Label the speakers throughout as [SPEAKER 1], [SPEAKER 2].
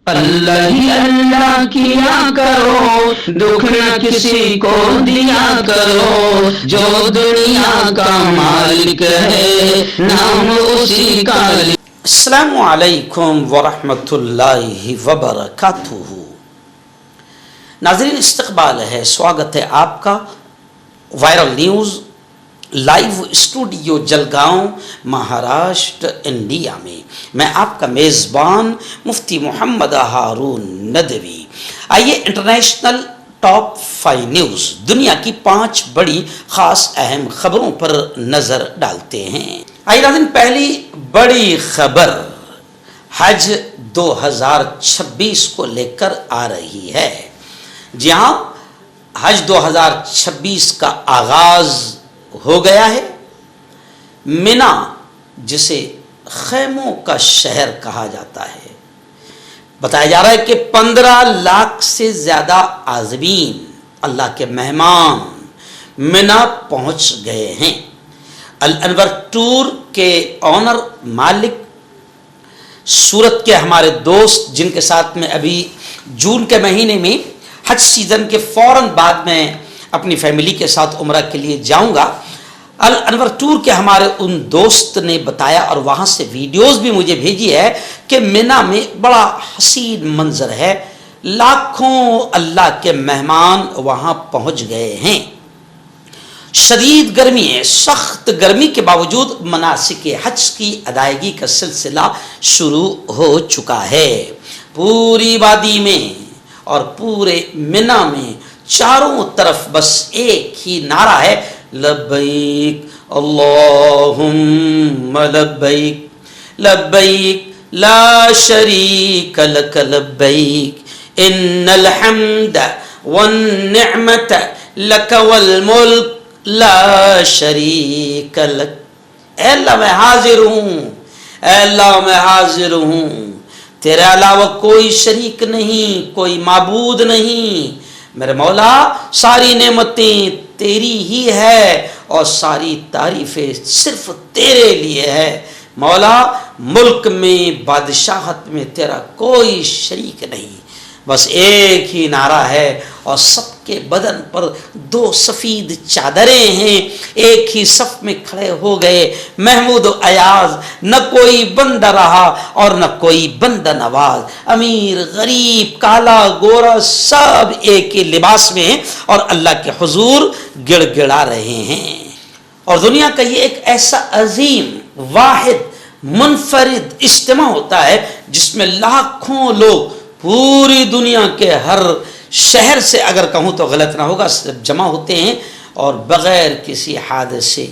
[SPEAKER 1] اللہ ہی اللہ کیا کرو، دکھ نہ کسی کو دیا کرو، جو دنیا کا مالک ہے نام اسی کا لے۔
[SPEAKER 2] السلام علیکم ورحمۃ اللہ وبرکاتہ۔ ناظرین، استقبال ہے، سواگت ہے آپ کا viral news live studio Jalgaon, Maharashtra, India میں۔ میں آپ کا میزبان مفتی محمد ہارون ندوی۔ آئیے انٹرنیشنل ٹاپ 5 نیوز، دنیا کی 5 بڑی خاص اہم خبروں پر نظر ڈالتے ہیں۔ آئیے ناظرین، پہلی بڑی خبر حج 2026 کو لے کر آ رہی ہے۔ جی ہاں، حج 2026 کا آغاز ہو گیا ہے۔ منا، جسے خیموں کا شہر کہا جاتا ہے، بتایا جا رہا ہے کہ 15 لاکھ سے زیادہ عازمین، اللہ کے مہمان منا پہنچ گئے ہیں۔ الانور ٹور کے آنر مالک، سورت کے ہمارے دوست جن کے ساتھ میں ابھی جون کے مہینے میں حج سیزن کے فوراً بعد میں اپنی فیملی کے ساتھ عمرہ کے لیے جاؤں گا، الانور ٹور کے ہمارے ان دوست نے بتایا اور وہاں سے ویڈیوز بھی مجھے بھیجی ہے کہ منا میں بڑا حسین منظر ہے، لاکھوں اللہ کے مہمان وہاں پہنچ گئے ہیں۔ شدید گرمی ہے، سخت گرمی کے باوجود مناسک حج کی ادائیگی کا سلسلہ شروع ہو چکا ہے۔ پوری وادی میں اور پورے منا میں چاروں طرف بس ایک ہی نعرہ ہے، لبیک اللہم لبیک لبیک لا شریک لک لبیک ان الحمد والنعمت لک والملک لا شریک لک۔ اے اللہ میں حاضر ہوں، اے اللہ میں حاضر ہوں، تیرے علاوہ کوئی شریک نہیں، کوئی معبود نہیں۔ میرے مولا، ساری نعمتیں تیری ہی ہے اور ساری تعریفیں صرف تیرے لیے ہے۔ مولا، ملک میں، بادشاہت میں تیرا کوئی شریک نہیں، بس ایک ہی نعرہ ہے اور سب کے بدن پر 2 سفید چادریں ہیں، ایک ہی صف میں کھڑے ہو گئے۔ محمود و ایاز، نہ کوئی بندہ رہا اور نہ کوئی بندہ نواز، امیر غریب کالا گورا سب ایک ہی لباس میں ہیں اور اللہ کے حضور گڑ گڑا رہے ہیں۔ اور دنیا کا یہ ایک ایسا عظیم واحد منفرد اجتماع ہوتا ہے جس میں لاکھوں لوگ پوری دنیا کے ہر شہر سے، اگر کہوں تو غلط نہ ہوگا، جمع ہوتے ہیں اور بغیر کسی حادثے،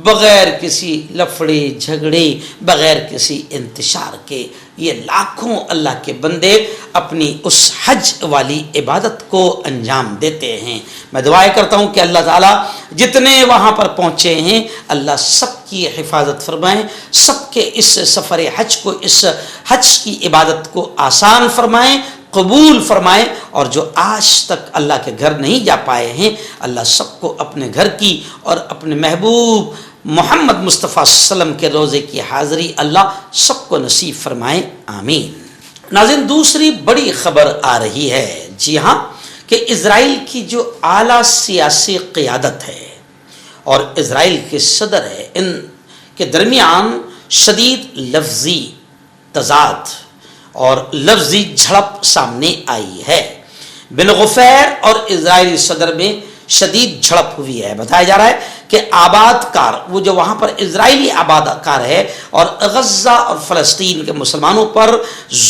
[SPEAKER 2] بغیر کسی لفڑے جھگڑے، بغیر کسی انتشار کے یہ لاکھوں اللہ کے بندے اپنی اس حج والی عبادت کو انجام دیتے ہیں۔ میں دعائیں کرتا ہوں کہ اللہ تعالیٰ جتنے وہاں پر پہنچے ہیں، اللہ سب کی حفاظت فرمائیں، سب کے اس سفر حج کو، اس حج کی عبادت کو آسان فرمائیں، قبول فرمائیں، اور جو آج تک اللہ کے گھر نہیں جا پائے ہیں، اللہ سب کو اپنے گھر کی اور اپنے محبوب محمد مصطفیٰ صلی اللہ علیہ وسلم کے روزے کی حاضری اللہ سب کو نصیب فرمائے، آمین۔ ناظرین، دوسری بڑی خبر آ رہی ہے، جی ہاں، کہ اسرائیل کی جو اعلیٰ سیاسی قیادت ہے اور اسرائیل کے صدر ہے، ان کے درمیان شدید لفظی تضاد اور لفظی جھڑپ سامنے آئی ہے۔ بن غفیر اور اسرائیلی صدر میں شدید جھڑپ ہوئی ہے۔ بتایا جا رہا ہے کہ آباد کار، وہ جو وہاں پر اسرائیلی آباد کار ہے اور غزہ اور فلسطین کے مسلمانوں پر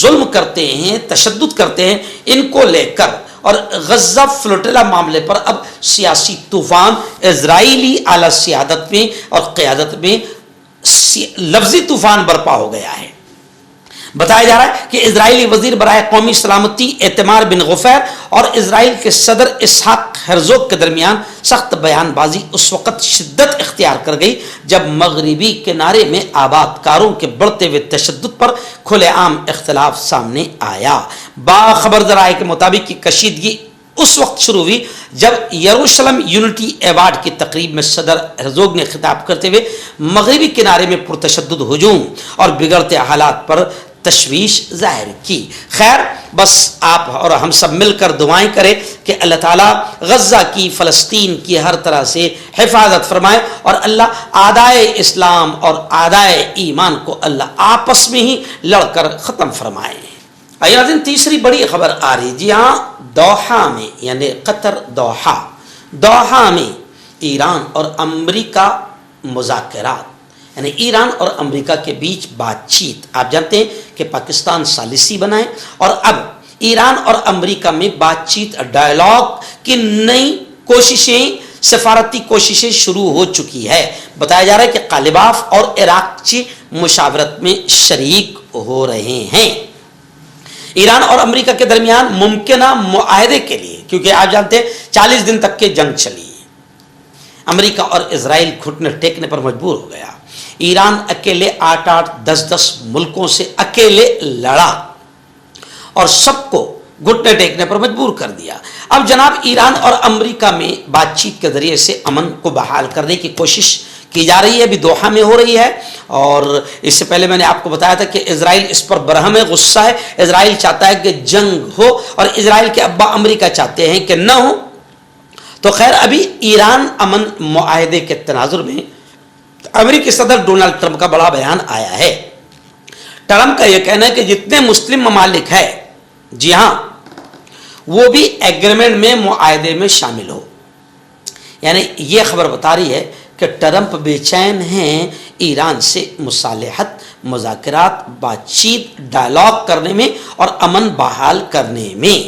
[SPEAKER 2] ظلم کرتے ہیں، تشدد کرتے ہیں، ان کو لے کر اور غزہ فلوٹیلا معاملے پر اب سیاسی طوفان اسرائیلی اعلیٰ سیادت میں اور قیادت میں لفظی طوفان برپا ہو گیا ہے۔ بتایا جا رہا ہے کہ اسرائیلی وزیر برائے قومی سلامتی ایتمار بن غفیر اور اسرائیل کے صدر اسحاق ہرزوگ کے درمیان سخت بیان بازی اس وقت شدت اختیار کر گئی جب مغربی کنارے میں آباد کاروں کے بڑھتے ہوئے تشدد پر کھلے عام اختلاف سامنے آیا۔ باخبر ذرائع کے مطابق یہ کشیدگی اس وقت شروع ہوئی جب یروشلم یونٹی ایوارڈ کی تقریب میں صدر ہرزوگ نے خطاب کرتے ہوئے مغربی کنارے میں پرتشدد ہجوم اور بگڑتے حالات پر تشویش ظاہر کی. خیر بس آپ اور ہم سب مل کر دعائیں کریں کہ اللہ تعالیٰ غزہ کی، فلسطین کی ہر طرح سے حفاظت فرمائے اور اللہ اعدائے اسلام اور اعدائے ایمان کو اللہ آپس میں ہی لڑ کر ختم فرمائے. آئیے تیسری بڑی خبر آ رہی. جی ہاں، دوحہ میں یعنی قطر دوحہ میں ایران اور امریکہ مذاکرات، یعنی ایران اور امریکہ کے بیچ بات چیت. آپ جانتے ہیں کہ پاکستان ثالثی بنا ہے اور اب ایران اور امریکہ میں بات چیت، ڈائیلاگ کی نئی کوششیں، سفارتی کوششیں شروع ہو چکی ہے. بتایا جا رہا ہے کہ قالباف اور عراقچی مشاورت میں شریک ہو رہے ہیں. ایران اور امریکہ کے درمیان ممکنہ معاہدے کے لیے، کیونکہ آپ جانتے ہیں 40 دن تک کے جنگ چلی، امریکہ اور اسرائیل گھٹنے ٹیکنے پر مجبور ہو گیا. ایران اکیلے 8-8 10-10 ملکوں سے اکیلے لڑا اور سب کو گھٹنے ٹیکنے پر مجبور کر دیا. اب جناب ایران اور امریکہ میں بات چیت کے ذریعے سے امن کو بحال کرنے کی کوشش کی جا رہی ہے، ابھی دوحہ میں ہو رہی ہے. اور اس سے پہلے میں نے آپ کو بتایا تھا کہ اسرائیل اس پر برہم ہے، غصہ ہے. اسرائیل چاہتا ہے کہ جنگ ہو اور اسرائیل کے ابا امریکہ چاہتے ہیں کہ نہ ہو. تو خیر ابھی ایران امن معاہدے کے تناظر میں امریکی صدر ڈونلڈ ٹرمپ کا بڑا بیان آیا ہے. ٹرمپ کا یہ کہنا ہے کہ جتنے مسلم ممالک ہیں، جی ہاں، وہ بھی ایگریمنٹ میں، معاہدے میں شامل ہو. یعنی یہ خبر بتا رہی ہے کہ ٹرمپ بے چین ہیں ایران سے مصالحت، مذاکرات، بات چیت، ڈائیلاگ کرنے میں اور امن بحال کرنے میں،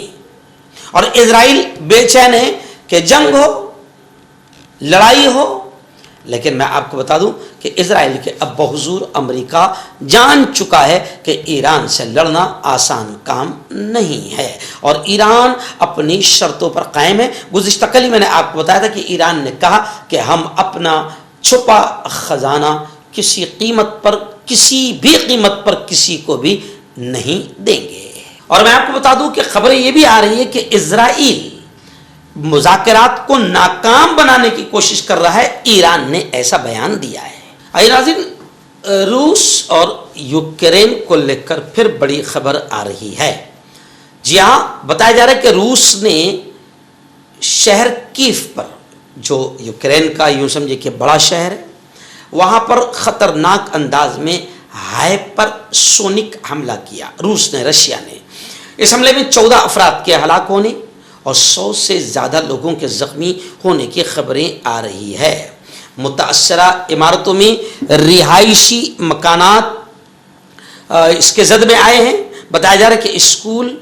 [SPEAKER 2] اور اسرائیل بے چین ہے کہ جنگ ہو، لڑائی ہو. لیکن میں آپ کو بتا دوں کہ اسرائیل کے ابا حضور امریکہ جان چکا ہے کہ ایران سے لڑنا آسان کام نہیں ہے اور ایران اپنی شرطوں پر قائم ہے. گزشتہ کل ہی میں نے آپ کو بتایا تھا کہ ایران نے کہا کہ ہم اپنا چھپا خزانہ کسی قیمت پر، کسی بھی قیمت پر کسی کو بھی نہیں دیں گے. اور میں آپ کو بتا دوں کہ خبریں یہ بھی آ رہی ہے کہ اسرائیل مذاکرات کو ناکام بنانے کی کوشش کر رہا ہے. ایران نے ایسا بیان دیا ہے. آئیے ناظرین، روس اور یوکرین کو لے کر پھر بڑی خبر آ رہی ہے. جی ہاں، بتایا جا رہا ہے کہ روس نے شہر کیف پر، جو یوکرین کا یوں سمجھے کہ بڑا شہر ہے، وہاں پر خطرناک انداز میں ہائپر سونک حملہ کیا. روس نے، رشیا نے. اس حملے میں 14 افراد کے ہلاک ہونے اور 100 سے زیادہ لوگوں کے زخمی ہونے کی خبریں آ رہی ہے. متاثرہ عمارتوں میں رہائشی مکانات اس کے زد میں آئے ہیں. بتایا جا رہا ہے کہ اسکول،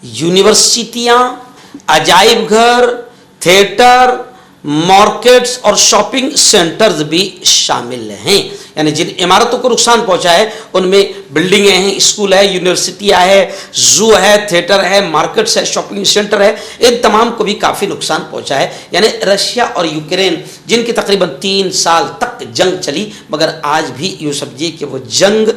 [SPEAKER 2] یونیورسٹیاں، عجائب گھر، تھیٹر، مارکیٹس اور شاپنگ سینٹرز بھی شامل ہیں. یعنی جن عمارتوں کو نقصان پہنچا ہے ان میں بلڈنگیں ہیں، اسکول ہے، یونیورسٹیاں ہے، زو ہے، تھیٹر ہے، مارکیٹس ہے، شاپنگ سینٹر ہے. ان تمام کو بھی کافی نقصان پہنچا ہے. یعنی رشیا اور یوکرین جن کی تقریباً 3 سال تک جنگ چلی، مگر آج بھی یوں سمجھیے کہ وہ جنگ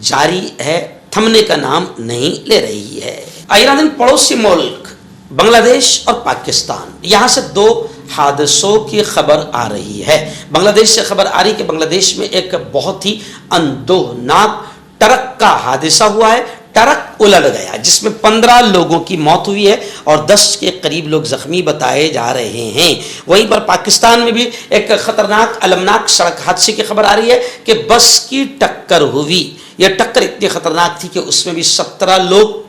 [SPEAKER 2] جاری ہے، تھمنے کا نام نہیں لے رہی ہے. ایران پڑوسی ملک بنگلہ دیش اور پاکستان، یہاں سے 2 حادثوں کی خبر آ رہی ہے. بنگلہ دیش سے خبر آ رہی کہ بنگلہ دیش میں ایک بہت ہی اندوہناک ٹرک کا حادثہ ہوا ہے. ٹرک الٹ گیا جس میں 15 لوگوں کی موت ہوئی ہے اور 10 کے قریب لوگ زخمی بتائے جا رہے ہیں. وہیں پر پاکستان میں بھی ایک خطرناک المناک سڑک حادثے کی خبر آ رہی ہے کہ بس کی ٹکر ہوئی. یہ ٹکر اتنی خطرناک تھی کہ اس میں بھی 17 لوگ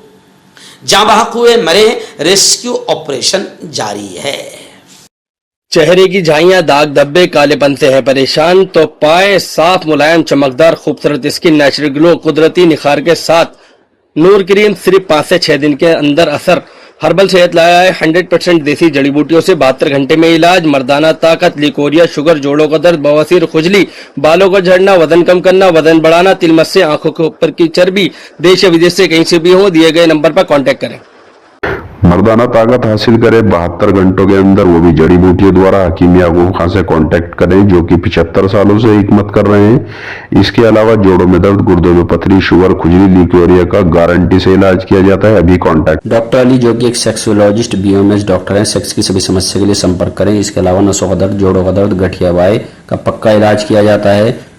[SPEAKER 2] جاں بحق ہوئے، مرے ہیں. ریسکیو آپریشن جاری ہے.
[SPEAKER 3] چہرے کی جھائیاں، داغ دھبے، کالے پن سے ہے پریشان تو پائیں صاف، ملائم، چمکدار، خوبصورت اسکن، نیچرل گلو، قدرتی نکھار کے ساتھ نور کریم صرف 5 سے 6 دن کے اندر اثر. ہربل صحت لایا ہے 100% دیسی جڑی بوٹیوں سے 72 گھنٹے میں علاج. مردانہ طاقت، لیکوریا، شوگر، جوڑوں کا درد، بواسیر، کھجلی، بالوں کا جھڑنا، وزن کم کرنا، وزن بڑھانا، تل مس سے آنکھوں کے اوپر کی چربی، دیش یا ودیش سے کہیں سے بھی ہو، دیے گئے نمبر پر کانٹیکٹ کریں.
[SPEAKER 4] مردانہ طاقت حاصل کرے 72 گھنٹوں کے اندر، وہ بھی جڑی بوٹیوں دوارا. حکیم یعقوب خان سے کانٹیکٹ کریں جو کہ 75 سالوں سے حکمت کر رہے ہیں. اس کے علاوہ جوڑوں میں درد، گردوں میں پتھری، شوگر، کھجلی، لیکوریا کا گارنٹی سے علاج کیا جاتا ہے. ابھی کانٹیکٹ.
[SPEAKER 5] ڈاکٹر علی جو کہ ایک سیکسولوجسٹ BMS ڈاکٹر ہیں. سیکس کی سبھی سمسیا کے لیے سمپرک کریں. اس کے علاوہ نسوں کا درد، جوڑوں کا درد، گٹھیا وائے کا پکا علاج کیا جاتا ہے.